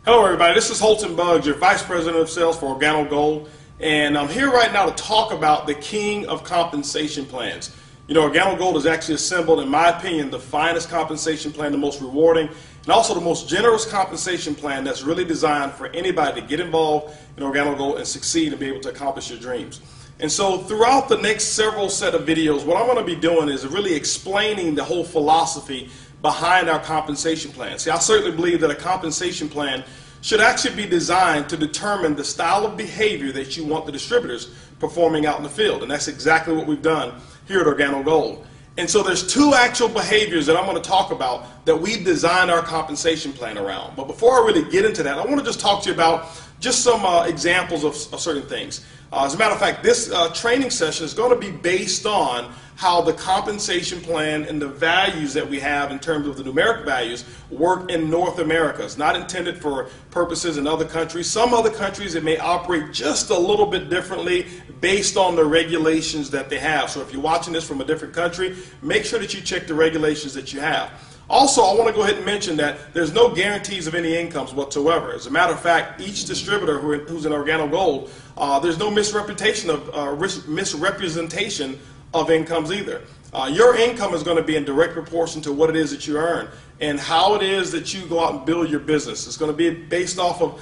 Hello everybody, this is Holton Buggs, your Vice President of Sales for Organo Gold, and I'm here right now to talk about the king of compensation plans. You know, Organo Gold has actually assembled, in my opinion, the finest compensation plan, the most rewarding, and also the most generous compensation plan that's really designed for anybody to get involved in Organo Gold and succeed and be able to accomplish your dreams. And so throughout the next several set of videos, what I'm going to be doing is really explaining the whole philosophy behind our compensation plan. See, I certainly believe that a compensation plan should actually be designed to determine the style of behavior that you want the distributors performing out in the field. And that's exactly what we've done here at Organo Gold. And so there's two actual behaviors that I'm going to talk about that we've designed our compensation plan around. But before I really get into that, I want to just talk to you about just some examples of certain things. As a matter of fact, this training session is going to be based on how the compensation plan and the values that we have in terms of the numeric values work in North America. It's not intended for purposes in other countries. Some other countries, it may operate just a little bit differently based on the regulations that they have. So if you're watching this from a different country, make sure that you check the regulations that you have. Also, I want to go ahead and mention that there's no guarantees of any incomes whatsoever. As a matter of fact, each distributor who's in Organo Gold, there's no misrepresentation of incomes either. Your income is going to be in direct proportion to what it is that you earn and how it is that you go out and build your business. It's going to be based off of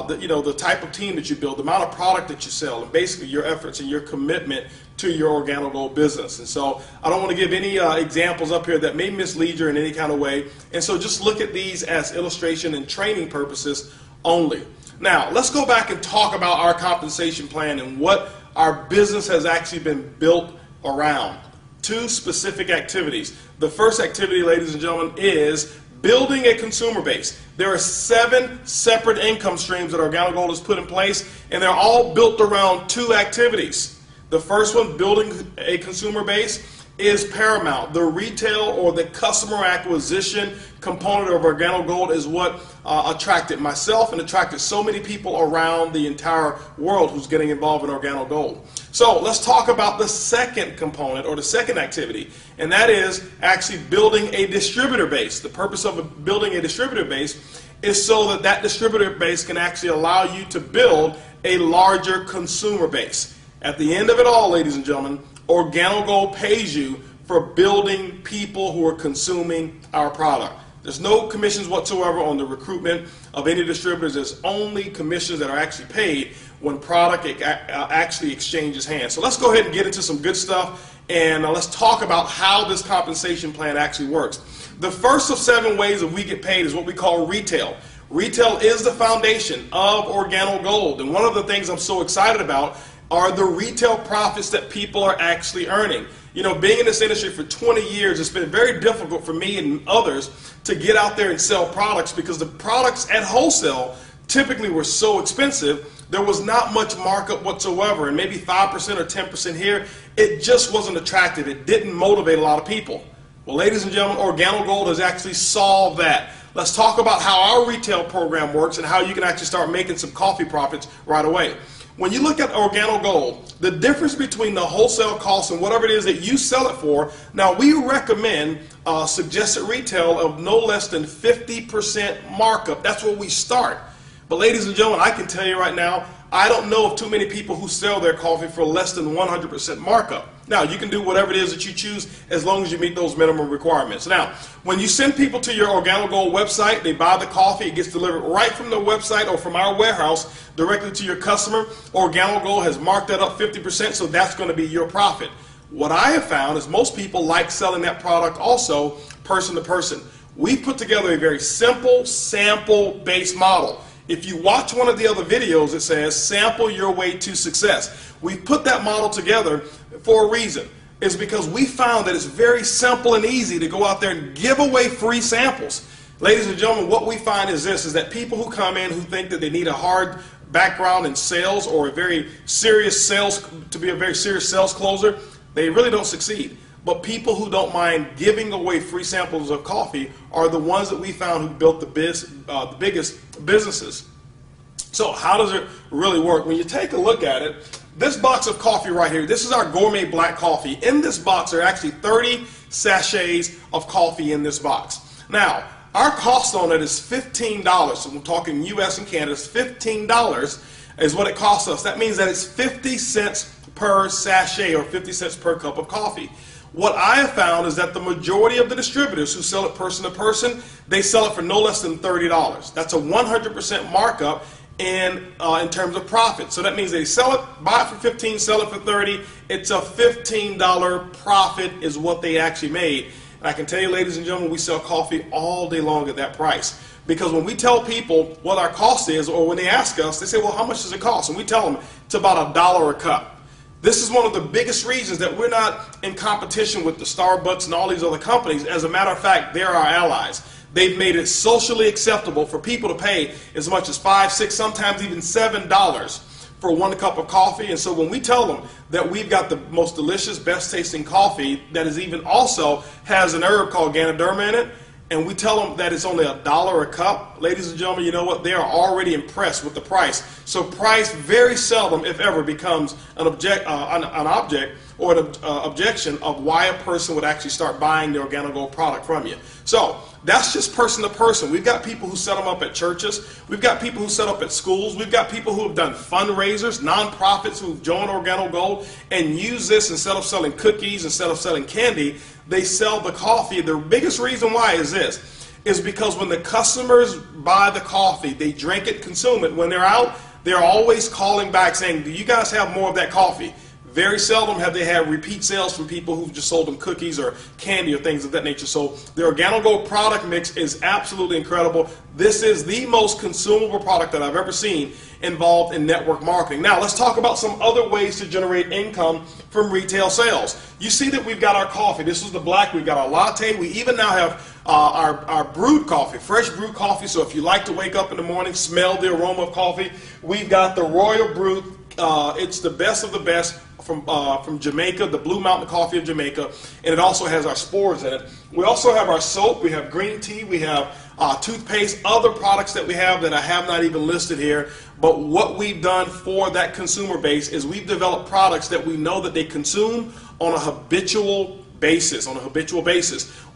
the type of team that you build, the amount of product that you sell, and basically your efforts and your commitment to your Organo Gold business. And so I don't want to give any examples up here that may mislead you in any kind of way. And so just look at these as illustration and training purposes only. Now, let's go back and talk about our compensation plan and what our business has actually been built around. Two specific activities. The first activity, ladies and gentlemen, is building a consumer base. There are 7 separate income streams that Organo Gold has put in place, and they're all built around 2 activities. The first one, building a consumer base, is paramount. The retail or the customer acquisition component of Organo Gold is what attracted myself and attracted so many people around the entire world who's getting involved in Organo Gold. So let's talk about the second component or the second activity, and that is actually building a distributor base. The purpose of building a distributor base is so that that distributor base can actually allow you to build a larger consumer base. At the end of it all, ladies and gentlemen, Organo Gold pays you for building people who are consuming our product. There's no commissions whatsoever on the recruitment of any distributors. There's only commissions that are actually paid when product actually exchanges hands. So let's go ahead and get into some good stuff, and let's talk about how this compensation plan actually works. The first of 7 ways that we get paid is what we call retail. Retail is the foundation of Organo Gold, and one of the things I'm so excited about are the retail profits that people are actually earning. You know, being in this industry for 20 years, it's been very difficult for me and others to get out there and sell products because the products at wholesale typically were so expensive, there was not much markup whatsoever, and maybe 5% or 10% here. It just wasn't attractive. It didn't motivate a lot of people. Well, ladies and gentlemen, Organo Gold has actually solved that. Let's talk about how our retail program works and how you can actually start making some coffee profits right away. When you look at Organo Gold, the difference between the wholesale cost and whatever it is that you sell it for, now we recommend suggested retail of no less than 50% markup. That's where we start. But ladies and gentlemen, I can tell you right now, I don't know of too many people who sell their coffee for less than 100% markup. Now, you can do whatever it is that you choose as long as you meet those minimum requirements. Now, when you send people to your Organo Gold website, they buy the coffee, it gets delivered right from the website or from our warehouse directly to your customer. Organo Gold has marked that up 50%, so that's going to be your profit. What I have found is most people like selling that product also person to person. We've put together a very simple sample-based model. If you watch one of the other videos, it says sample your way to success. We put that model together for a reason. It's because we found that it's very simple and easy to go out there and give away free samples. Ladies and gentlemen, what we find is this, is that people who come in who think that they need a hard background in sales or a very serious sales, to be a very serious sales closer, they really don't succeed. But people who don't mind giving away free samples of coffee are the ones that we found who built the biggest businesses. So how does it really work? When you take a look at it, this box of coffee right here, this is our gourmet black coffee. In this box are actually 30 sachets of coffee in this box. Now, our cost on it is $15. So we're talking US and Canada, it's $15 is what it costs us. That means that it's 50 cents per sachet or 50 cents per cup of coffee. What I have found is that the majority of the distributors who sell it person to person, they sell it for no less than $30. That's a 100% markup in terms of profit. So that means they sell it, buy it for 15, sell it for 30. It's a $15 profit is what they actually made. And I can tell you, ladies and gentlemen, we sell coffee all day long at that price. Because when we tell people what our cost is, or when they ask us, they say, well, how much does it cost? And we tell them it's about $1 a cup. This is one of the biggest reasons that we're not in competition with the Starbucks and all these other companies. As a matter of fact, they're our allies. They've made it socially acceptable for people to pay as much as $5, $6, sometimes even $7 for 1 cup of coffee. And so when we tell them that we've got the most delicious, best tasting coffee that is even also has an herb called Ganoderma in it, and we tell them that it's only $1 a cup, ladies and gentlemen, you know what? They are already impressed with the price. So price very seldom, if ever, becomes an object or an objection of why a person would actually start buying the Organo Gold product from you. So that's just person to person. We've got people who set them up at churches. We've got people who set up at schools. We've got people who have done fundraisers, nonprofits who've joined Organo Gold and use this instead of selling cookies, instead of selling candy. They sell the coffee. The biggest reason why is this, is because when the customers buy the coffee, they drink it, consume it. When they're out, they're always calling back saying, do you guys have more of that coffee? Very seldom have they had repeat sales from people who've just sold them cookies or candy or things of that nature. So the Organo Gold product mix is absolutely incredible. This is the most consumable product that I've ever seen involved in network marketing. Now let's talk about some other ways to generate income from retail sales. You see that we've got our coffee. This is the black. We've got our latte. We even now have our brewed coffee, fresh brewed coffee. So if you like to wake up in the morning, smell the aroma of coffee, we've got the Royal Brew. It's the best of the best from Jamaica, the Blue Mountain Coffee of Jamaica, and it also has our spores in it. We also have our soap, we have green tea, we have toothpaste, other products that we have that I have not even listed here. But what we've done for that consumer base is we've developed products that we know that they consume on a habitual basis.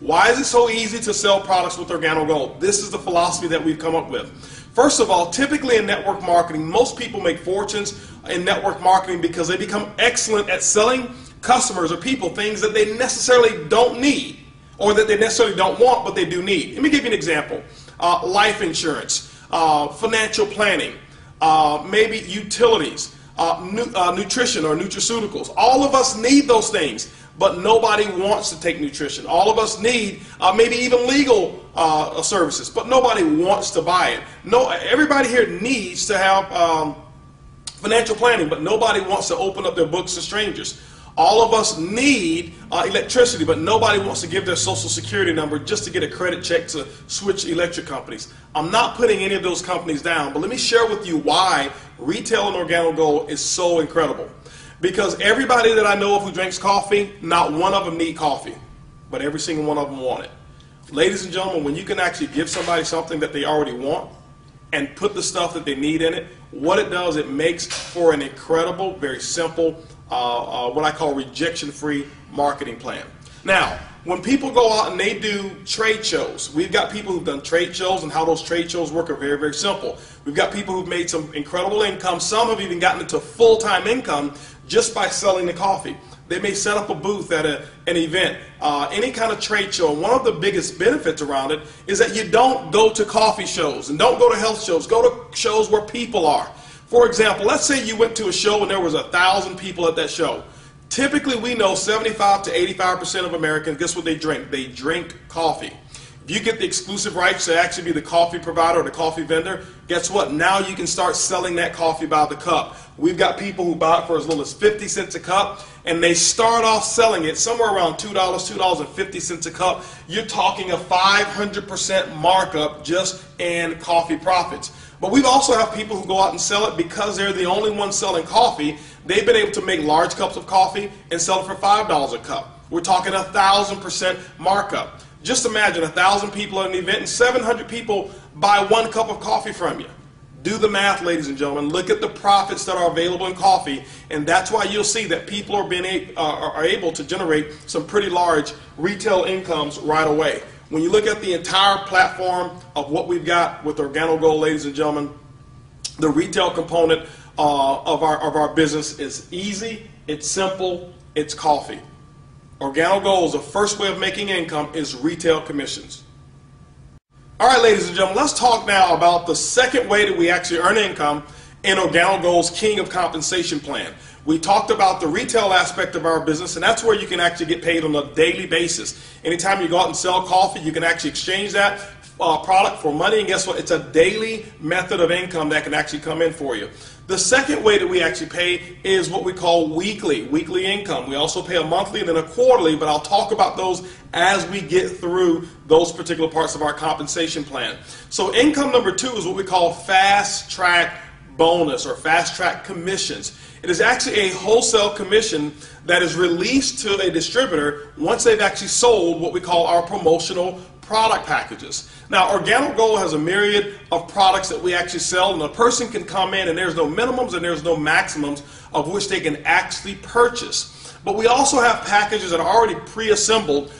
Why is it so easy to sell products with Organo Gold? This is the philosophy that we've come up with. First of all, typically in network marketing, most people make fortunes in network marketing because they become excellent at selling customers or people things that they necessarily don't need or that they necessarily don't want, but they do need. Let me give you an example. Life insurance, financial planning, maybe utilities, nutrition or nutraceuticals. All of us need those things, but nobody wants to take nutrition. All of us need maybe even legal services, but nobody wants to buy it. No, everybody here needs to have financial planning, but nobody wants to open up their books to strangers. All of us need electricity, but nobody wants to give their social security number just to get a credit check to switch electric companies. I'm not putting any of those companies down, but let me share with you why retail and Organo Gold is so incredible. Because everybody that I know of who drinks coffee, not one of them need coffee, but every single one of them want it. Ladies and gentlemen, when you can actually give somebody something that they already want and put the stuff that they need in it, what it does, it makes for an incredible, very simple, what I call rejection-free marketing plan. Now, when people go out and they do trade shows, we've got people who've done trade shows, and how those trade shows work are very, very simple. We've got people who've made some incredible income. Some have even gotten into full-time income just by selling the coffee. They may set up a booth at an event, any kind of trade show. One of the biggest benefits around it is that you don't go to coffee shows and don't go to health shows. Go to shows where people are. For example, let's say you went to a show and there was 1,000 people at that show. Typically, we know 75 to 85% of Americans, guess what they drink? They drink coffee. If you get the exclusive rights to actually be the coffee provider or the coffee vendor, guess what? Now you can start selling that coffee by the cup. We've got people who buy it for as little as 50 cents a cup, and they start off selling it somewhere around $2, $2.50 a cup. You're talking a 500% markup just in coffee profits. But we also have people who go out and sell it because they're the only ones selling coffee. They've been able to make large cups of coffee and sell it for $5 a cup. We're talking 1,000% markup. Just imagine 1,000 people at an event and 700 people buy 1 cup of coffee from you. Do the math, ladies and gentlemen. Look at the profits that are available in coffee, and that's why you'll see that people are able to generate some pretty large retail incomes right away. When you look at the entire platform of what we've got with Organo Gold, ladies and gentlemen, the retail component of our business is easy, it's simple, it's coffee. Organo Gold's the first way of making income is retail commissions. All right, ladies and gentlemen, let's talk now about the second way that we actually earn income in Organo Gold's King of Compensation plan. We talked about the retail aspect of our business, and that's where you can actually get paid on a daily basis. Anytime you go out and sell coffee, you can actually exchange that product for money, and guess what? It's a daily method of income that can actually come in for you. The second way that we actually pay is what we call weekly income. We also pay a monthly and then a quarterly, but I'll talk about those as we get through those particular parts of our compensation plan. So income number 2 is what we call fast track bonus or fast track commissions. It is actually a wholesale commission that is released to a distributor once they've actually sold what we call our promotional product packages. Now, Organo Gold has a myriad of products that we actually sell, and a person can come in and there's no minimums and there's no maximums of which they can actually purchase. But we also have packages that are already pre-assembled,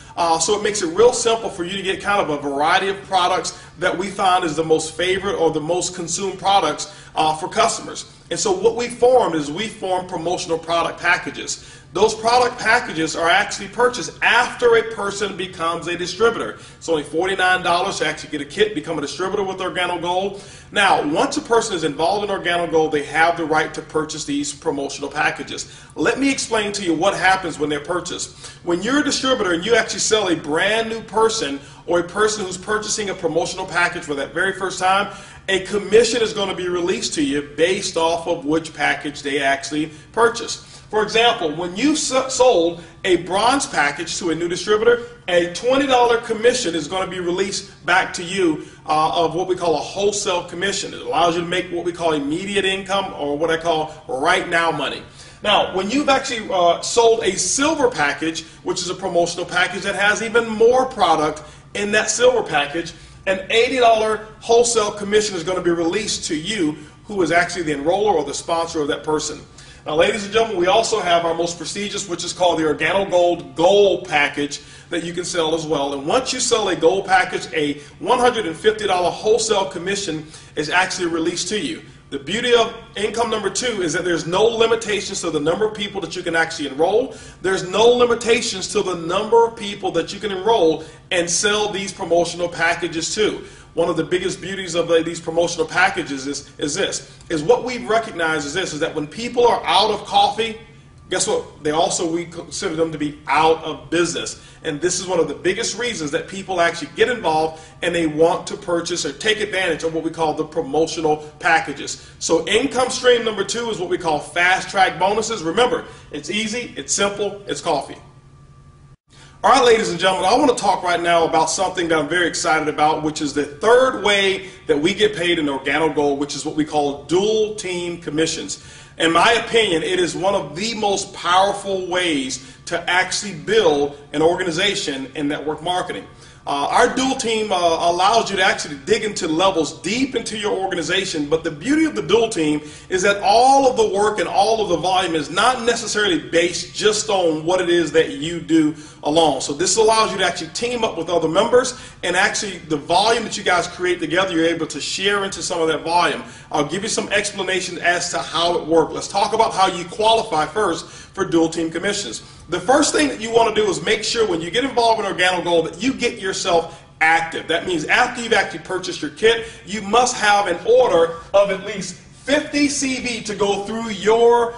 so it makes it real simple for you to get kind of a variety of products that we find is the most favorite or the most consumed products for customers. And so what we formed is we formed promotional product packages. Those product packages are actually purchased after a person becomes a distributor. It's only $49 to actually get a kit, become a distributor with Organo Gold. Now, once a person is involved in Organo Gold, they have the right to purchase these promotional packages. Let me explain to you what happens when they're purchased. When you're a distributor and you actually sell a brand new person or a person who's purchasing a promotional package for that very first time, a commission is going to be released to you based off of which package they actually purchased. For example, when you sold a bronze package to a new distributor, a $20 commission is going to be released back to you of what we call a wholesale commission. It allows you to make what we call immediate income, or what I call right now money. Now, when you've actually sold a silver package, which is a promotional package that has even more product in that silver package, an $80 wholesale commission is going to be released to you, who is actually the enroller or the sponsor of that person. Now, ladies and gentlemen, we also have our most prestigious, which is called the Organo Gold package that you can sell as well. And once you sell a gold package, a $150 wholesale commission is actually released to you. The beauty of income number 2 is that there's no limitations to the number of people that you can actually enroll. There's no limitations to the number of people that you can enroll and sell these promotional packages to. One of the biggest beauties of these promotional packages is what we've recognized is that when people are out of coffee, guess what? We consider them to be out of business. And this is one of the biggest reasons that people actually get involved and they want to purchase or take advantage of what we call the promotional packages. So income stream number 2 is what we call fast track bonuses. Remember, it's easy, it's simple, it's coffee. All right, ladies and gentlemen, I want to talk right now about something that I'm very excited about, which is the third way that we get paid in Organo Gold, which is what we call dual team commissions. In my opinion, it is one of the most powerful ways to actually build an organization in network marketing. Our dual team allows you to actually dig into levels deep into your organization, but the beauty of the dual team is that all of the work and all of the volume is not necessarily based just on what it is that you do alone. So this allows you to actually team up with other members, and actually the volume that you guys create together, you're able to share into some of that volume. I'll give you some explanation as to how it works. Let's talk about how you qualify first for dual team commissions. The first thing that you want to do is make sure when you get involved in Organo Gold that you get yourself active. That means after you've actually purchased your kit, you must have an order of at least 50 CV to go through your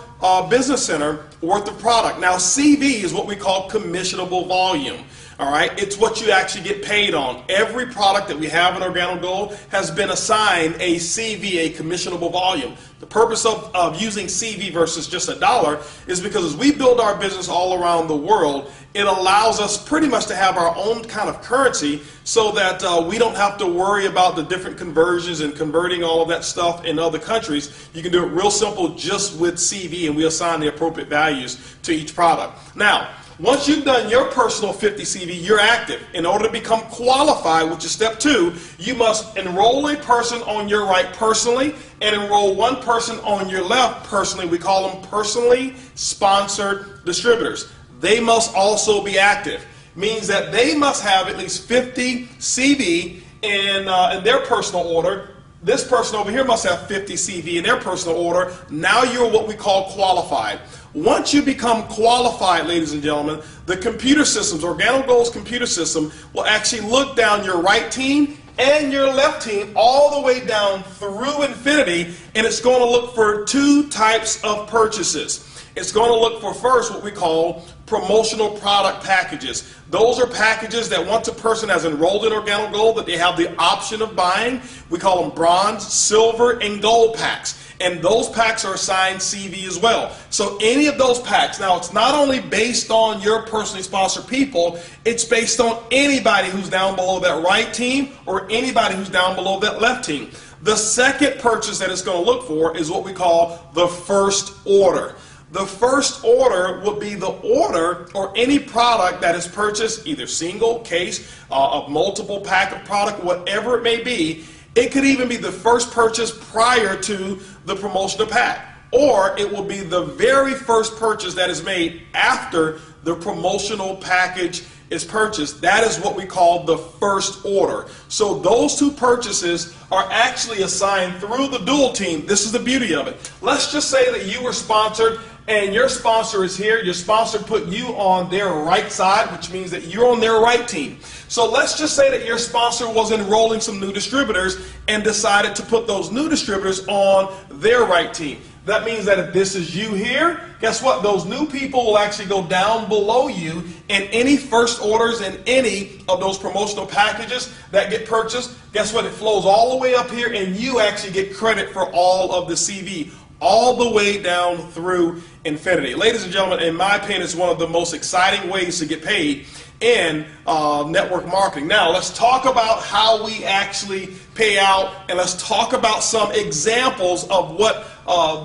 business center worth of product. Now, CV is what we call commissionable volume. All right, it's what you actually get paid on. Every product that we have in Organo Gold has been assigned a CV, a commissionable volume. The purpose of using CV versus just $1 is because as we build our business all around the world, it allows us pretty much to have our own kind of currency so that we don't have to worry about the different conversions and converting all of that stuff in other countries. You can do it real simple just with CV, and we assign the appropriate values to each product. Now, once you've done your personal 50 CV, you're active. In order to become qualified, which is step 2, you must enroll a person on your right personally and enroll one person on your left personally. We call them personally sponsored distributors. They must also be active, means that they must have at least 50 CV in their personal order. This person over here must have 50 CV in their personal order. Now you're what we call qualified. Once you become qualified, ladies and gentlemen, the computer systems, Organo Gold's computer system, will actually look down your right team and your left team all the way down through infinity, and it's going to look for two types of purchases. It's going to look for first what we call promotional product packages. Those are packages that once a person has enrolled in Organo Gold that they have the option of buying. We call them bronze, silver, and gold packs. And those packs are assigned CV as well. So any of those packs, now it's not only based on your personally sponsored people, it's based on anybody who's down below that right team or anybody who's down below that left team. The second purchase that it's going to look for is what we call the first order. The first order will be the order or any product that is purchased, either single, case, of multiple pack of product, whatever it may be. It could even be the first purchase prior to the promotional pack, or it will be the very first purchase that is made after the promotional package is purchased. That is what we call the first order. So those two purchases are actually assigned through the dual team. This is the beauty of it. Let's just say that you were sponsored and your sponsor is here. Your sponsor put you on their right side, which means that you're on their right team. So let's just say that your sponsor was enrolling some new distributors and decided to put those new distributors on their right team. That means that if this is you here, guess what? Those new people will actually go down below you, and any first orders and any of those promotional packages that get purchased, guess what? It flows all the way up here, and you actually get credit for all of the CV, all the way down through infinity. Ladies and gentlemen, in my opinion, it's one of the most exciting ways to get paid in network marketing. Now, let's talk about how we actually pay out, and let's talk about some examples of what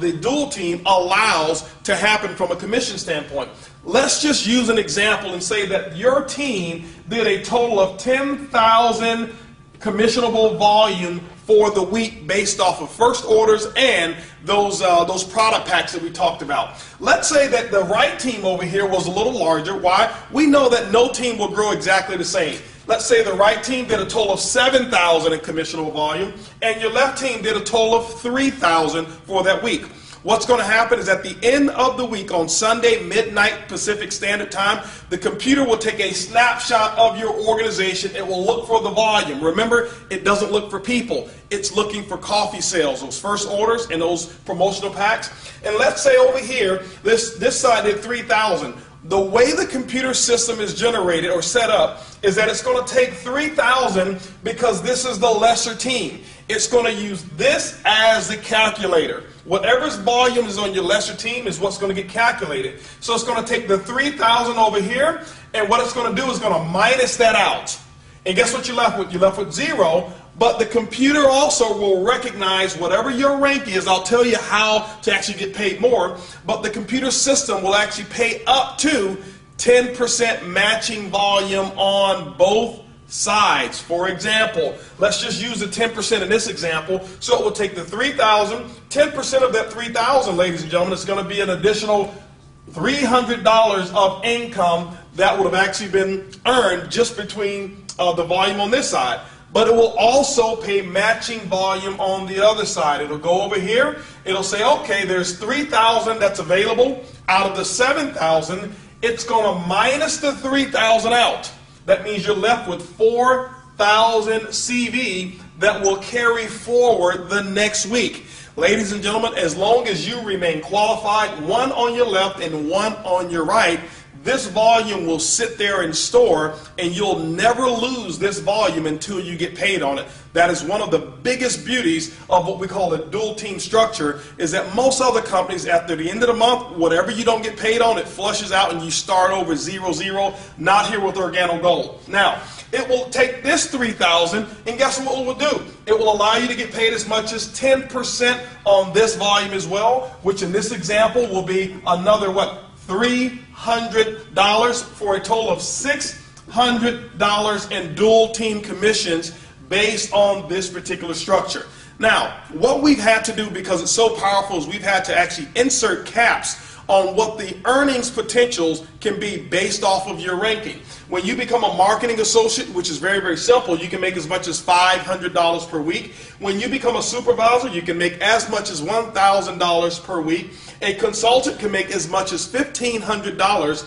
the dual team allows to happen from a commission standpoint. Let's just use an example and say that your team did a total of 10,000 commissionable volume for the week based off of first orders and those product packs that we talked about. Let's say that the right team over here was a little larger. Why? We know that no team will grow exactly the same. Let's say the right team did a total of 7,000 in commissionable volume and your left team did a total of 3,000 for that week. What's going to happen is at the end of the week on Sunday, midnight Pacific Standard Time, the computer will take a snapshot of your organization. It will look for the volume. Remember, it doesn't look for people. It's looking for coffee sales, those first orders and those promotional packs. And let's say over here, this side did 3,000. The way the computer system is generated or set up is that it's going to take 3,000 because this is the lesser team. It's going to use this as the calculator. Whatever's volume is on your lesser team is what's going to get calculated. So it's going to take the 3,000 over here, and what it's going to do is going to minus that out. And guess what you're left with? You're left with 0, but the computer also will recognize whatever your rank is. I'll tell you how to actually get paid more, but the computer system will actually pay up to 10% matching volume on both sides. For example, let's just use the 10% in this example. So it will take the 3,000, 10% of that 3,000, ladies and gentlemen, is going to be an additional $300 of income that would have actually been earned just between the volume on this side. But it will also pay matching volume on the other side. It'll go over here. It'll say, okay, there's 3,000 that's available out of the 7,000. It's going to minus the 3,000 out. That means you're left with 4,000 CV that will carry forward the next week. Ladies and gentlemen, as long as you remain qualified, one on your left and one on your right, this volume will sit there and store, and you'll never lose this volume until you get paid on it. That is one of the biggest beauties of what we call the dual team structure, is that most other companies, after the end of the month, whatever you don't get paid on, it flushes out and you start over 0-0. Not here with Organo Gold. Now, it will take this 3,000, and guess what it will do? It will allow you to get paid as much as 10% on this volume as well, which in this example will be another, what, $300 for a total of $600 in dual team commissions based on this particular structure. Now, what we've had to do, because it's so powerful, is we've had to actually insert caps on what the earnings potentials can be based off of your ranking. When you become a marketing associate, which is very, very simple, you can make as much as $500 per week. When you become a supervisor, you can make as much as $1,000 per week. A consultant can make as much as $1,500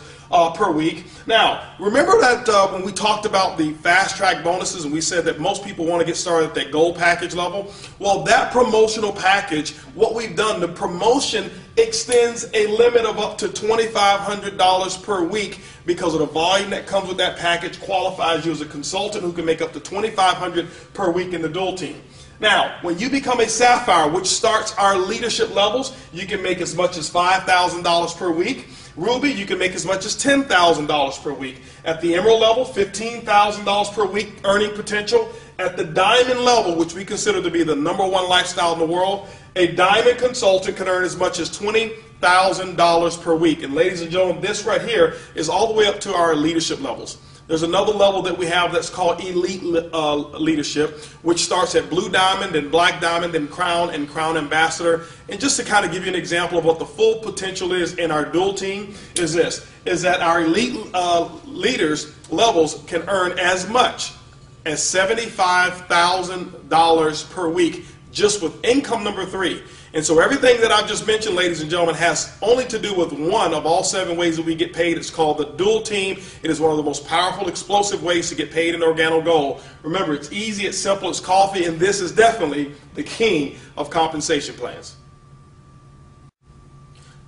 per week. Now, remember that when we talked about the fast track bonuses and we said that most people want to get started at that gold package level? Well, that promotional package, what we've done, the promotion extends a limit of up to $2,500 per week because of the volume that comes with that package qualifies you as a consultant who can make up to $2,500 per week in the dual team. Now, when you become a Sapphire, which starts our leadership levels, you can make as much as $5,000 per week. Ruby, you can make as much as $10,000 per week. At the Emerald level, $15,000 per week earning potential. At the Diamond level, which we consider to be the #1 lifestyle in the world, a Diamond consultant can earn as much as $20,000 per week. And ladies and gentlemen, this right here is all the way up to our leadership levels. There's another level that we have that's called Elite Leadership, which starts at Blue Diamond, then Black Diamond, then Crown, and Crown Ambassador. And just to kind of give you an example of what the full potential is in our dual team is this, is that our Elite leaders levels can earn as much as $75,000 per week just with income number 3. And so everything that I've just mentioned, ladies and gentlemen, has only to do with one of all 7 ways that we get paid. It's called the dual team. It is one of the most powerful, explosive ways to get paid in Organo Gold. Remember, it's easy, it's simple, it's coffee, and this is definitely the king of compensation plans.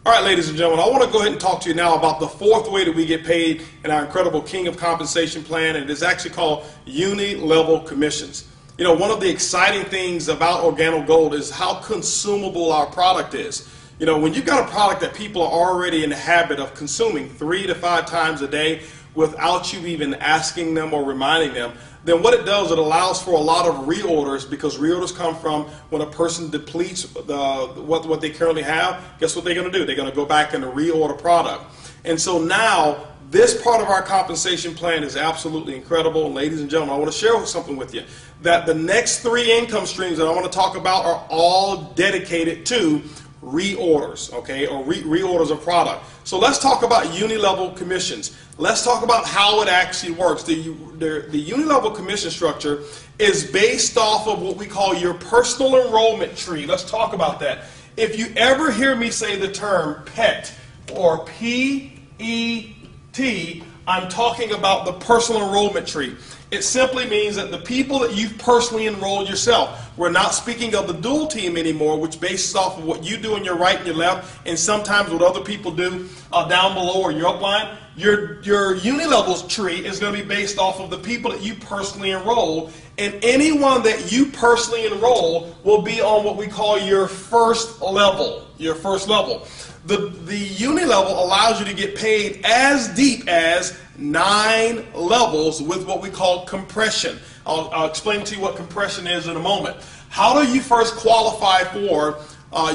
All right, ladies and gentlemen, I want to go ahead and talk to you now about the 4th way that we get paid in our incredible king of compensation plan, and it is actually called uni-level commissions. You know, one of the exciting things about Organo Gold is how consumable our product is. You know, when you've got a product that people are already in the habit of consuming 3 to 5 times a day without you even asking them or reminding them, then what it does, it allows for a lot of reorders, because reorders come from when a person depletes what they currently have. Guess what they're going to do? They're going to go back and reorder product. And so now, this part of our compensation plan is absolutely incredible. And ladies and gentlemen, I want to share something with you, that the next 3 income streams that I want to talk about are all dedicated to reorders, okay, or reorders of product. So let's talk about uni-level commissions. Let's talk about how it actually works. The uni-level commission structure is based off of what we call your personal enrollment tree. Let's talk about that. If you ever hear me say the term PET or P-E-T, I'm talking about the personal enrollment tree. It simply means that the people that you've personally enrolled yourself. We're not speaking of the dual team anymore, which bases off of what you do in your right and your left, and sometimes what other people do down below or your upline. Your uni-level tree is going to be based off of the people that you personally enroll, and anyone that you personally enroll will be on what we call your first level. Your first level. The uni level allows you to get paid as deep as 9 levels with what we call compression. I'll explain to you what compression is in a moment. How do you first qualify for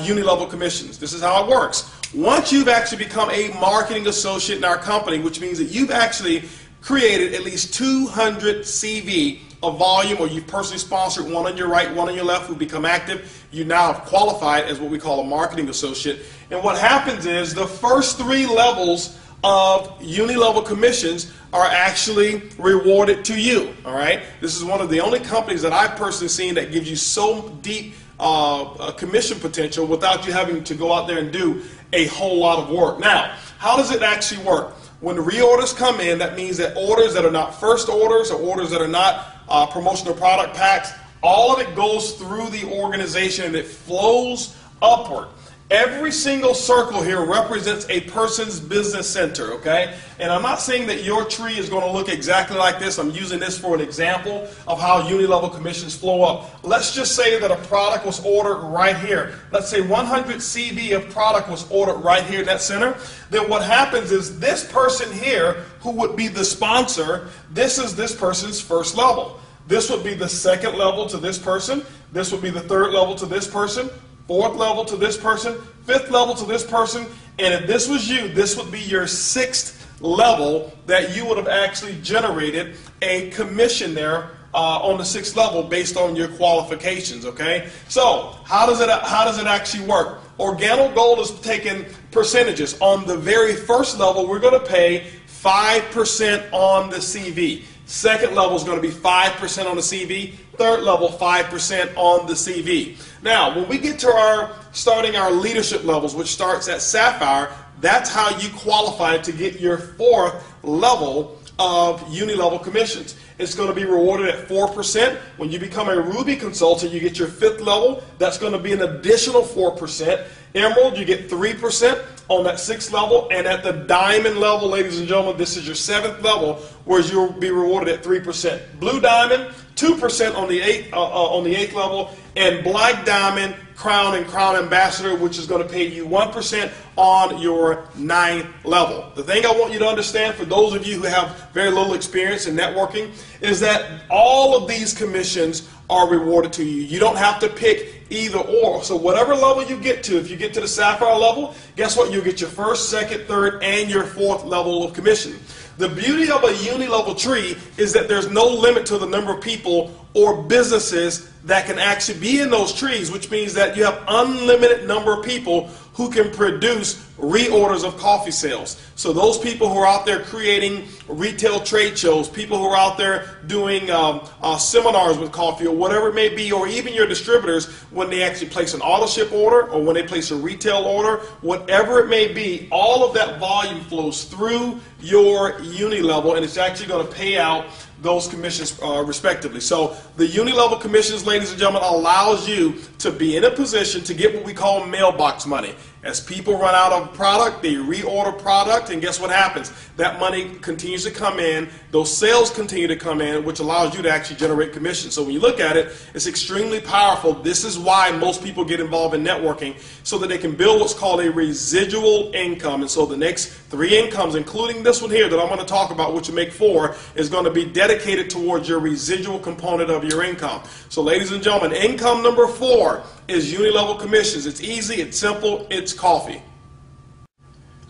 uni level commissions? This is how it works. Once you've actually become a marketing associate in our company, which means that you've actually created at least 200 CV of volume, or you've personally sponsored one on your right, one on your left, who become active, you now have qualified as what we call a marketing associate. And what happens is the first 3 levels of uni-level commissions are actually rewarded to you. All right, this is one of the only companies that I've personally seen that gives you so deep commission potential without you having to go out there and do a whole lot of work. Now, how does it actually work? When the reorders come in, that means that orders that are not first orders or orders that are not promotional product packs, all of it goes through the organization and it flows upward. Every single circle here represents a person's business center, okay? And I'm not saying that your tree is going to look exactly like this. I'm using this for an example of how uni-level commissions flow up. Let's just say that a product was ordered right here. Let's say 100 CV of product was ordered right here in that center. Then what happens is this person here, who would be the sponsor, this is this person's first level. This would be the second level to this person. This would be the third level to this person. 4th level to this person, 5th level to this person, and if this was you, this would be your 6th level that you would have actually generated a commission there on the 6th level based on your qualifications, okay? So, how does it actually work? Organo Gold is taking percentages. On the very first level, we're going to pay 5% on the CV. Second level is going to be 5% on the CV. Third level, 5% on the CV. Now, when we get to starting our leadership levels, which starts at Sapphire, that's how you qualify to get your fourth level of uni-level commissions. It's going to be rewarded at 4%. When you become a Ruby consultant, you get your fifth level. That's going to be an additional 4%. Emerald, you get 3% on that sixth level. And at the diamond level, ladies and gentlemen, this is your seventh level, where you'll be rewarded at 3%. Blue diamond, 2% on the eighth level. And black diamond, crown, and crown ambassador, which is going to pay you 1% on your ninth level. The thing I want you to understand, for those of you who have very little experience in networking, is that all of these commissions are rewarded to you. You don't have to pick either or. So whatever level you get to, if you get to the Sapphire level, guess what? You'll get your first, second, third, and your fourth level of commission. The beauty of a uni-level tree is that there's no limit to the number of people or businesses that can actually be in those trees, which means that you have unlimited number of people who can produce reorders of coffee sales. So those people who are out there creating retail trade shows, people who are out there doing seminars with coffee or whatever it may be, or even your distributors when they actually place an auto ship order or when they place a retail order, whatever it may be, all of that volume flows through your uni level, and it's actually going to pay out those commissions respectively. So the uni-level commissions, ladies and gentlemen, allows you to be in a position to get what we call mailbox money. As people run out of product, they reorder product, and guess what happens? That money continues to come in, those sales continue to come in, which allows you to actually generate commission. So when you look at it, it's extremely powerful. This is why most people get involved in networking, so that they can build what's called a residual income. And so the next three incomes, including this one here that I'm going to talk about, which will make four, is going to be dedicated towards your residual component of your income. So ladies and gentlemen, income number 4 is uni-level commissions. It's easy, it's simple, it's coffee.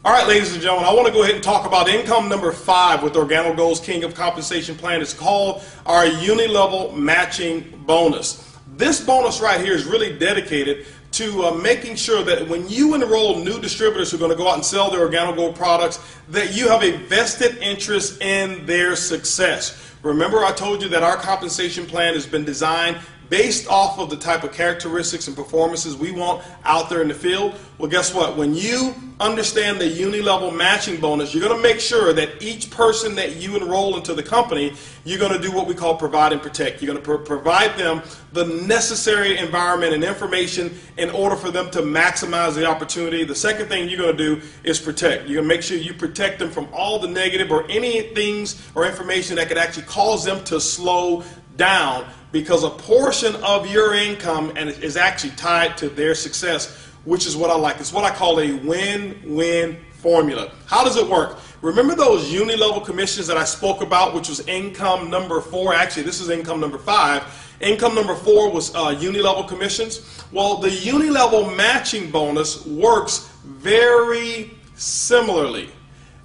All right, ladies and gentlemen, I want to go ahead and talk about income number 5 with Organo Gold's King of Compensation Plan. It's called our uni-level matching bonus. This bonus right here is really dedicated to making sure that when you enroll new distributors who are going to go out and sell their Organo Gold products, that you have a vested interest in their success. Remember, I told you that our compensation plan has been designed based off of the type of characteristics and performances we want out there in the field. Well, guess what? When you understand the uni-level matching bonus, you're going to make sure that each person that you enroll into the company, you're going to do what we call provide and protect. You're going to provide them the necessary environment and information in order for them to maximize the opportunity. The second thing you're going to do is protect. You're going to make sure you protect them from all the negative or any things or information that could actually cause them to slow down, because a portion of your income is actually tied to their success, which is what I like. It's what I call a win-win formula. How does it work? Remember those uni-level commissions that I spoke about, which was income number 4? Actually, this is income number 5. Income number 4 was uni-level commissions. Well, the uni-level matching bonus works very similarly.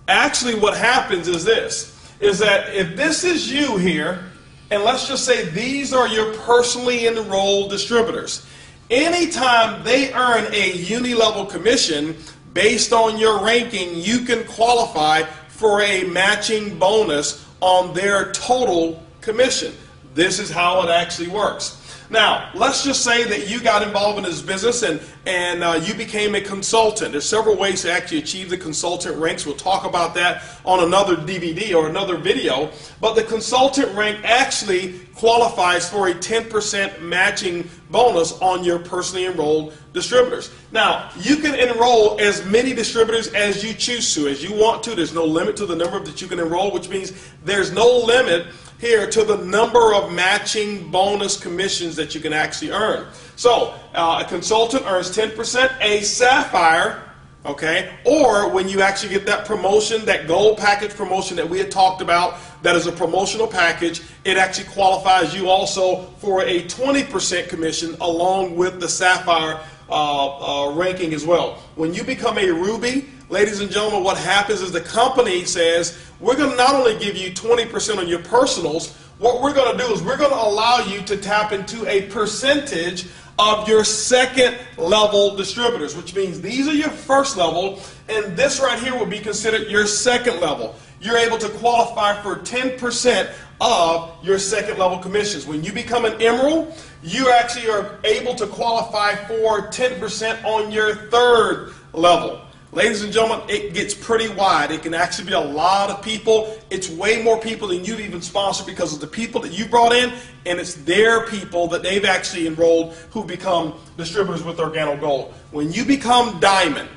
Actually, what happens is this, is that if this is you here, and let's just say these are your personally enrolled distributors, anytime they earn a uni-level commission based on your ranking, you can qualify for a matching bonus on their total commission. This is how it actually works. Now, let's just say that you got involved in this business and you became a consultant. There's several ways to actually achieve the consultant ranks. We'll talk about that on another DVD or another video. But the consultant rank actually qualifies for a 10% matching bonus on your personally enrolled distributors. Now, you can enroll as many distributors as you choose to, as you want to. There's no limit to the number that you can enroll, which means there's no limit here to the number of matching bonus commissions that you can actually earn. So a consultant earns 10%, a Sapphire, okay, or when you actually get that promotion, that gold package promotion that we had talked about, that is a promotional package, it actually qualifies you also for a 20% commission along with the Sapphire ranking as well. When you become a Ruby, ladies and gentlemen, what happens is the company says, we're going to not only give you 20% on your personals, what we're going to do is we're going to allow you to tap into a percentage of your second level distributors, which means these are your first level, and this right here will be considered your second level. you're able to qualify for 10% of your second level commissions. When you become an emerald, you actually are able to qualify for 10% on your third level. Ladies and gentlemen, it gets pretty wide. It can actually be a lot of people. It's way more people than you've even sponsored because of the people that you brought in, and it's their people that they've actually enrolled who become distributors with Organo Gold. When you become diamond,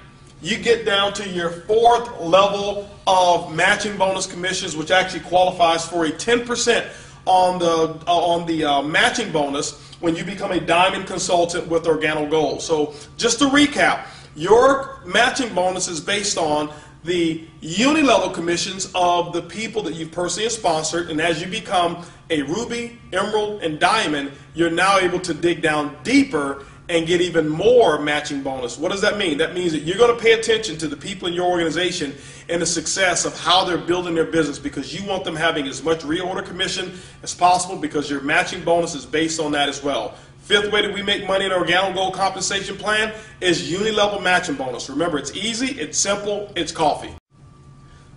you get down to your fourth level of matching bonus commissions, which actually qualifies for a 10% on the matching bonus when you become a diamond consultant with Organo Gold. So just to recap, your matching bonus is based on the uni-level commissions of the people that you've personally sponsored, and as you become a ruby, emerald, and diamond, you're now able to dig down deeper and get even more matching bonus. What does that mean? That means that you're going to pay attention to the people in your organization and the success of how they're building their business, because you want them having as much reorder commission as possible, because your matching bonus is based on that as well. Fifth way that we make money in our Organo Gold compensation plan is uni-level matching bonus. Remember, it's easy, it's simple, it's coffee.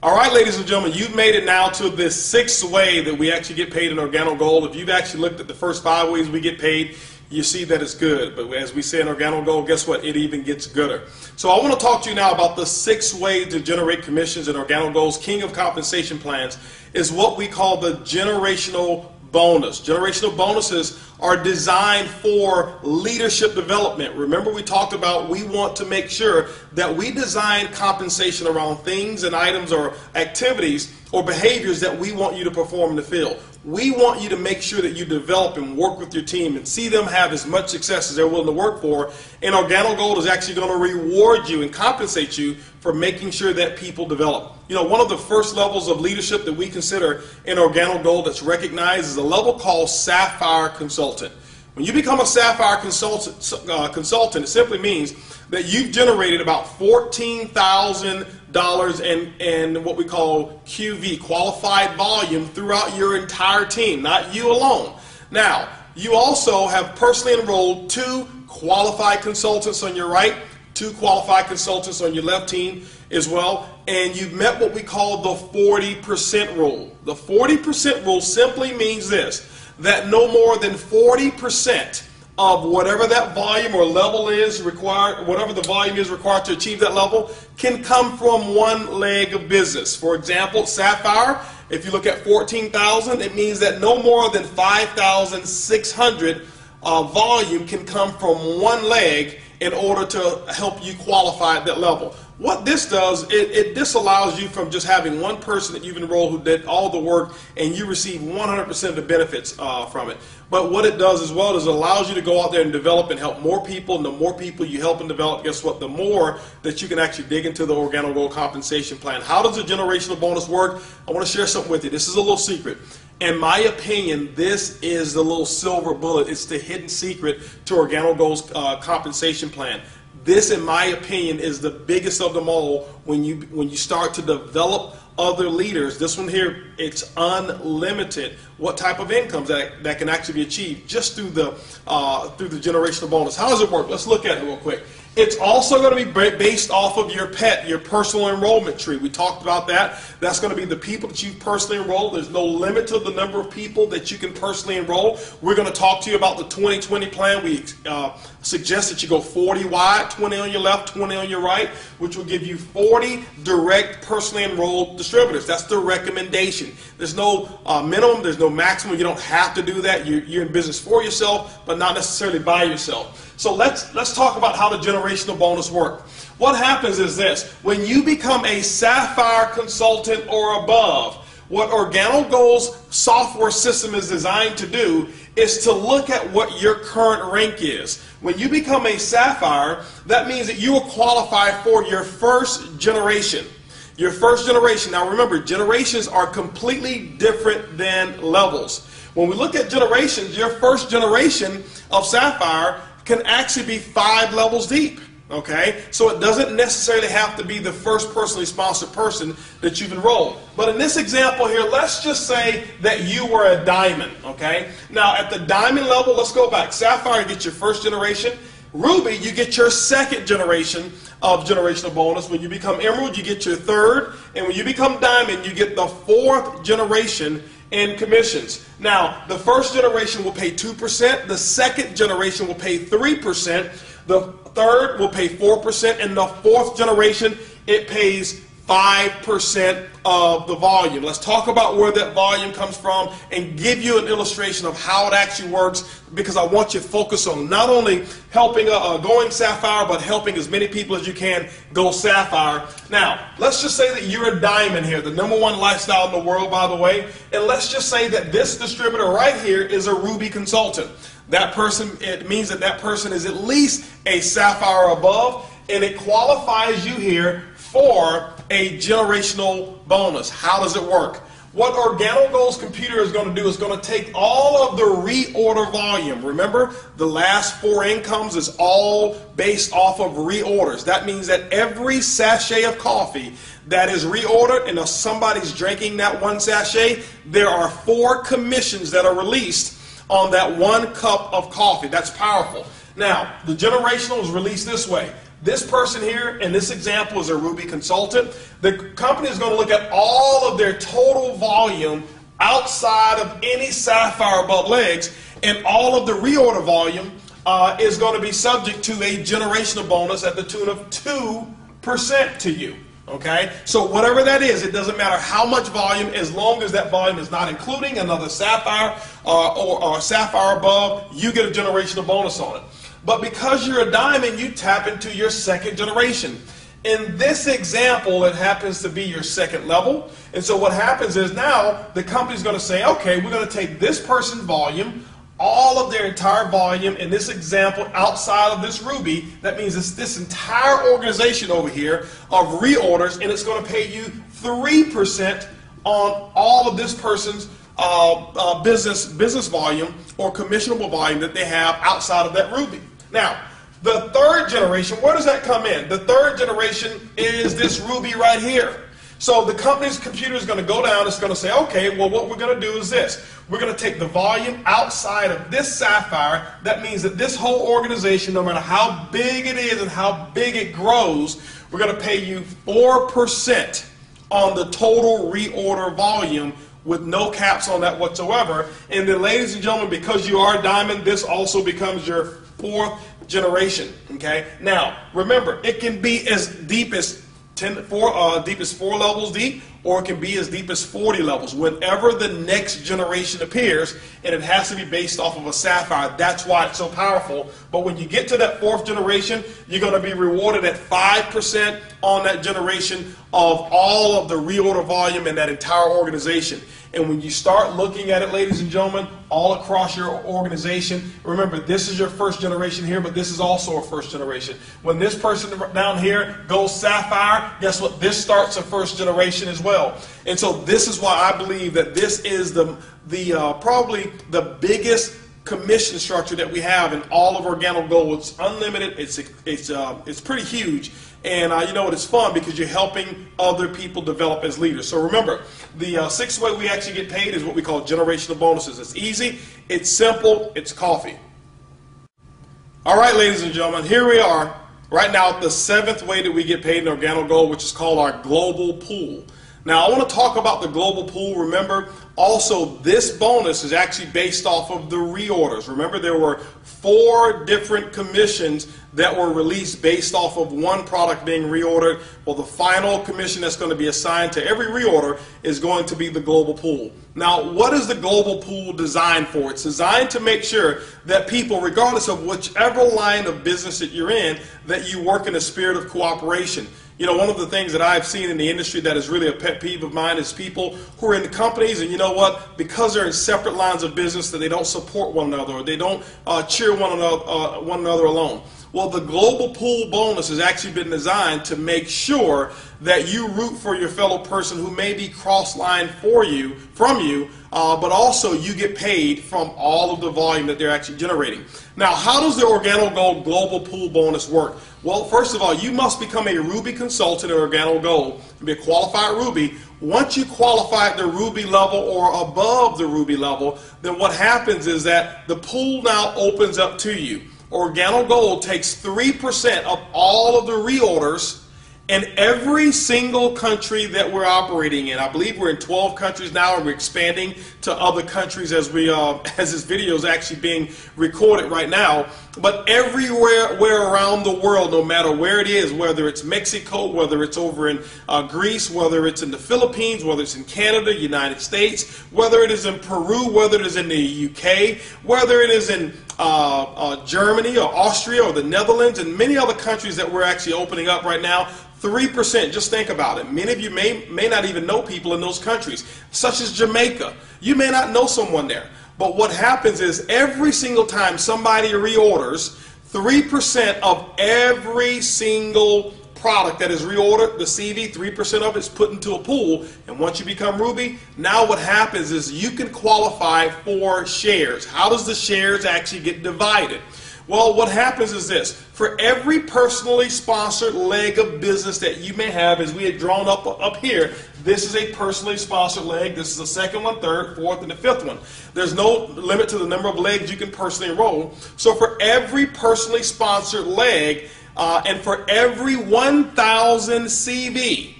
All right, ladies and gentlemen, you've made it now to the sixth way that we actually get paid in Organo Gold. If you've actually looked at the first 5 ways we get paid, you see that it's good. But as we say in Organo Gold, guess what? It even gets gooder. So I want to talk to you now about the 6 ways to generate commissions in Organo Gold's King of Compensation Plans, is what we call the generational bonus. Generational bonuses are designed for leadership development. Remember, we talked about we want to make sure that we design compensation around things and items or activities or behaviors that we want you to perform in the field. We want you to make sure that you develop and work with your team and see them have as much success as they're willing to work for. And Organo Gold is actually going to reward you and compensate you for making sure that people develop. You know, one of the first levels of leadership that we consider in Organo Gold that's recognized is a level called Sapphire Consultant. When you become a Sapphire Consultant, it simply means that you've generated about $14,000 in what we call QV, qualified volume, throughout your entire team, not you alone. Now, you also have personally enrolled 2 qualified consultants on your right, 2 qualified consultants on your left team as well, and you've met what we call the 40% rule. The 40% rule simply means this, that no more than 40% of whatever that volume or level is required, whatever the volume is required to achieve that level, can come from one leg of business. For example, Sapphire, if you look at 14,000, it means that no more than 5,600 volume can come from one leg in order to help you qualify at that level. What this does, it disallows you from just having one person that you've enrolled who did all the work and you receive 100% of the benefits from it. But what it does as well is it allows you to go out there and develop and help more people, and the more people you help and develop, guess what, the more that you can actually dig into the Organo Gold compensation plan. How does the generational bonus work? I want to share something with you. This is a little secret. In my opinion, this is the little silver bullet. It's the hidden secret to Organo Gold's compensation plan. This, in my opinion, is the biggest of them all when you start to develop other leaders. This one here, it's unlimited what type of incomes that can actually be achieved just through the generational bonus. How does it work? Let's look at it real quick. It's also going to be based off of your PET, your personal enrollment tree. We talked about that. That's going to be the people that you've personally enrolled. There's no limit to the number of people that you can personally enroll. We're going to talk to you about the 2020 plan. We suggest that you go 40 wide, 20 on your left, 20 on your right, which will give you 40 direct personally enrolled distributors. That's the recommendation. There's no minimum, there's no maximum. You don't have to do that. You're in business for yourself, but not necessarily by yourself. So let's talk about how the generational bonus works. What happens is this: when you become a Sapphire consultant or above, what Organo Gold's software system is designed to do is to look at what your current rank is. When you become a Sapphire, that means that you will qualify for your first generation. Your first generation. Now remember, generations are completely different than levels. When we look at generations, your first generation of Sapphire can actually be 5 levels deep. Okay, so it doesn't necessarily have to be the first personally sponsored person that you've enrolled. But in this example here, let's just say that you were a diamond. Okay, now at the diamond level, let's go back. Sapphire, you get your first generation. Ruby, you get your second generation of generational bonus. When you become Emerald, you get your third. And when you become Diamond, you get the fourth generation in commissions. Now, the first generation will pay 2%. The second generation will pay 3%. The third will pay 4%. And the fourth generation, it pays 5% of the volume. Let's talk about where that volume comes from and give you an illustration of how it actually works, because I want you to focus on not only helping going Sapphire, but helping as many people as you can go Sapphire. Now, let's just say that you're a Diamond here, the #1 lifestyle in the world, by the way, and let's just say that this distributor right here is a Ruby consultant. That person, it means that that person is at least a Sapphire above, and it qualifies you here for a generational bonus. How does it work? What Organo Gold's computer is going to do is going to take all of the reorder volume. Remember, the last 4 incomes is all based off of reorders. That means that every sachet of coffee that is reordered, and if somebody's drinking that 1 sachet, there are 4 commissions that are released on that 1 cup of coffee. That's powerful. Now, the generational is released this way. This person here, in this example, is a Ruby consultant. The company is going to look at all of their total volume outside of any Sapphire above legs, and all of the reorder volume is going to be subject to a generational bonus at the tune of 2% to you. Okay? So whatever that is, it doesn't matter how much volume, as long as that volume is not including another Sapphire or Sapphire above, you get a generational bonus on it. But because you're a Diamond, you tap into your second generation. In this example, it happens to be your second level. And so what happens is now the company's going to say, okay, we're going to take this person's volume, all of their entire volume, in this example, outside of this Ruby. That means it's this entire organization over here of reorders, and it's going to pay you 3% on all of this person's business volume or commissionable volume that they have outside of that Ruby. Now, the third generation, where does that come in? The third generation is this Ruby right here. So the company's computer is going to go down, it's going to say, okay, well, what we're going to do is this. We're going to take the volume outside of this Sapphire. That means that this whole organization, no matter how big it is and how big it grows, we're going to pay you 4% on the total reorder volume, with no caps on that whatsoever. And then, ladies and gentlemen, because you are a Diamond, this also becomes your 4th generation. Okay. Now, remember, it can be as deep as 4 levels deep, or it can be as deep as 40 levels. Whenever the next generation appears, and it has to be based off of a Sapphire. That's why it's so powerful. But when you get to that 4th generation, you're going to be rewarded at 5% on that generation of all of the reorder volume in that entire organization. And when you start looking at it, ladies and gentlemen, all across your organization, remember, this is your 1st generation here, but this is also a 1st generation. When this person down here goes Sapphire, guess what? This starts a 1st generation as well. And so this is why I believe that this is probably the biggest commission structure that we have in all of Organo Gold. It's unlimited. It's pretty huge. And you know what, it's fun because you're helping other people develop as leaders. So remember, the 6th way we actually get paid is what we call generational bonuses. It's easy, it's simple, it's coffee. All right, ladies and gentlemen, here we are. Right now, the 7th way that we get paid in Organo Gold, which is called our global pool. Now, I want to talk about the global pool. Remember, also, this bonus is actually based off of the reorders. Remember, there were 4 different commissions that were released based off of one product being reordered. Well, the final commission that's going to be assigned to every reorder is going to be the global pool. Now, what is the global pool designed for? It's designed to make sure that people, regardless of whichever line of business that you're in, that you work in a spirit of cooperation. You know, one of the things that I've seen in the industry that is really a pet peeve of mine is people who are in companies, and you know what, because they're in separate lines of business, that they don't support one another, or they don't cheer one another along. Well, the global pool bonus has actually been designed to make sure that you root for your fellow person who may be cross-line from you, but also you get paid from all of the volume that they're actually generating. Now, how does the Organo Gold global pool bonus work? Well, first of all, you must become a Ruby consultant at Organo Gold and be a qualified Ruby. Once you qualify at the Ruby level or above the Ruby level, then what happens is that the pool now opens up to you. Organo Gold takes 3% of all of the reorders in every single country that we're operating in. I believe we're in 12 countries now, and we're expanding to other countries as this video is actually being recorded right now. But everywhere around the world, no matter where it is, whether it's Mexico, whether it's over in Greece, whether it's in the Philippines, whether it's in Canada, United States, whether it is in Peru, whether it is in the UK, whether it is in Germany or Austria or the Netherlands and many other countries that we're actually opening up right now, 3%, just think about it. Many of you may not even know people in those countries, such as Jamaica. You may not know someone there. But what happens is every single time somebody reorders, 3% of every single product that is reordered, the CV, 3% of it is put into a pool. And once you become Ruby, now what happens is you can qualify for shares. How does the shares actually get divided? Well, what happens is this. For every personally sponsored leg of business that you may have, as we had drawn up here, this is a personally sponsored leg. This is the second one, third, fourth, and the fifth one. There's no limit to the number of legs you can personally enroll. So for every personally sponsored leg, and for every 1,000 CV,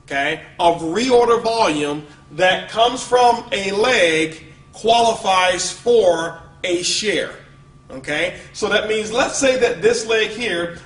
okay, of reorder volume that comes from a leg qualifies for a share. Okay, so that means, let's say that this leg here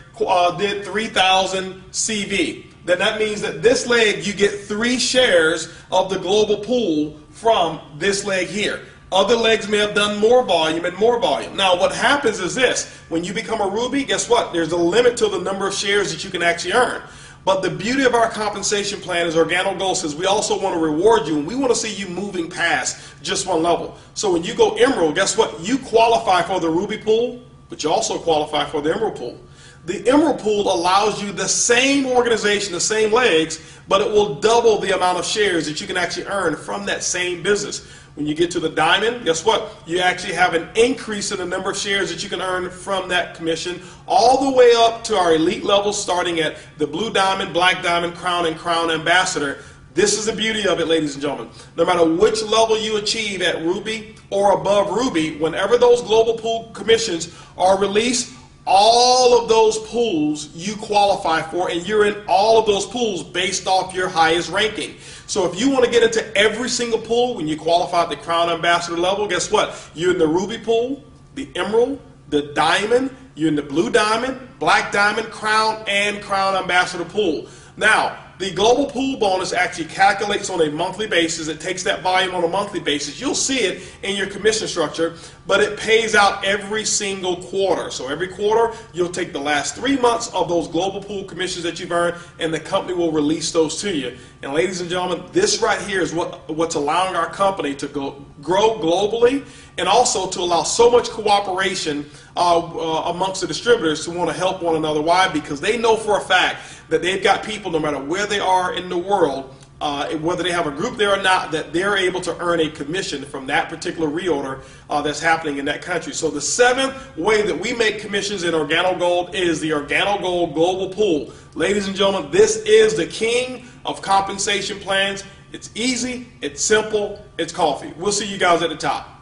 did 3,000 CV. Then that means that this leg, you get 3 shares of the global pool from this leg here. Other legs may have done more volume and more volume. Now what happens is this. When you become a Ruby, guess what? There's a limit to the number of shares that you can actually earn. But the beauty of our compensation plan is Organo Gold says we also want to reward you, and we want to see you moving past just one level. So when you go Emerald, guess what? You qualify for the Ruby pool, but you also qualify for the Emerald pool. The Emerald pool allows you the same organization, the same legs, but it will double the amount of shares that you can actually earn from that same business. When you get to the Diamond, guess what? You actually have an increase in the number of shares that you can earn from that commission, all the way up to our elite levels, starting at the Blue Diamond, Black Diamond, Crown, and Crown Ambassador. This is the beauty of it, ladies and gentlemen. No matter which level you achieve at Ruby or above Ruby, whenever those global pool commissions are released, all of those pools you qualify for, and you're in all of those pools based off your highest ranking. So if you want to get into every single pool, when you qualify at the Crown Ambassador level, guess what? You're in the Ruby pool, the Emerald, the Diamond, you're in the Blue Diamond, Black Diamond, Crown, and Crown Ambassador pool. Now, the global pool bonus actually calculates on a monthly basis. It takes that volume on a monthly basis. You'll see it in your commission structure, but it pays out every single quarter. So every quarter, you'll take the last 3 months of those global pool commissions that you've earned, and the company will release those to you. And ladies and gentlemen, this right here is what's allowing our company to grow globally, and also to allow so much cooperation amongst the distributors to want to help one another. Why? Because they know for a fact that they've got people, no matter where they are in the world, whether they have a group there or not, that they're able to earn a commission from that particular reorder that's happening in that country. So the 7th way that we make commissions in Organo Gold is the Organo Gold Global Pool. Ladies and gentlemen, this is the king of compensation plans. It's easy, it's simple, it's coffee. We'll see you guys at the top.